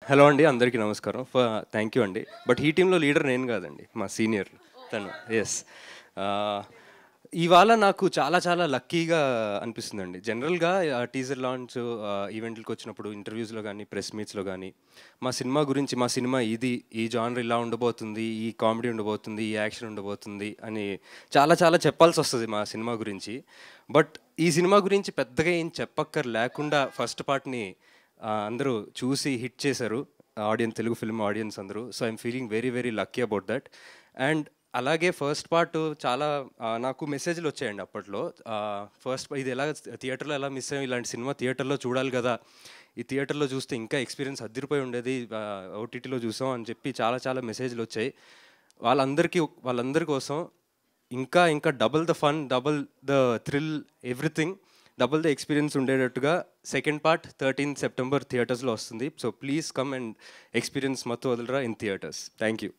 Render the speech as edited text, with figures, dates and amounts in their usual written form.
Hello అండి, అందరికీ నమస్కారం. థ్యాంక్ యూ అండి. బట్ ఈ టీంలో లీడర్ నేను కాదండి, మా సీనియర్ తను. ఎస్. ఇవాళ నాకు చాలా చాలా లక్కీగా అనిపిస్తుందండి. జనరల్గా టీజర్ లాంచ్ ఈవెంట్లకు వచ్చినప్పుడు ఇంటర్వ్యూస్లో కానీ ప్రెస్ మీట్స్లో కానీ మా సినిమా గురించి, మా సినిమా ఇది, ఈ జానర్ ఇలా ఉండబోతుంది, ఈ కామెడీ ఉండబోతుంది, ఈ యాక్షన్ ఉండబోతుంది అని చాలా చాలా చెప్పాల్సి వస్తుంది మా సినిమా గురించి. బట్ ఈ సినిమా గురించి పెద్దగా ఏం చెప్పక్కర్ లేకుండా ఫస్ట్ పార్ట్ని అందరూ చూసి హిట్ చేశారు, ఆడియన్స్, తెలుగు ఫిల్మ్ ఆడియన్స్ అందరూ. So I'm feeling very very lucky about that. And అలాగే ఫస్ట్ పార్ట్ చాలా నాకు మెసేజ్లు వచ్చాయండి అప్పట్లో. ఫస్ట్ ఇది ఎలా థియేటర్లో ఎలా మిస్ అయ్యాం, ఇలాంటి సినిమా థియేటర్లో చూడాలి కదా, ఈ థియేటర్లో చూస్తే ఇంకా ఎక్స్పీరియన్స్ అదిరిపోయి ఉండేది, ఓటీటీలో చూసాం అని చెప్పి చాలా చాలా మెసేజ్లు వచ్చాయి. వాళ్ళందరి కోసం ఇంకా ఇంకా double the fun, double the thrill, everything double the experience ఉండేటట్టుగా సెకండ్ పార్ట్ 13th September థియేటర్స్లో వస్తుంది. So please come and experience మత్తు వదలరా ఇన్ థియేటర్స్. Thank you.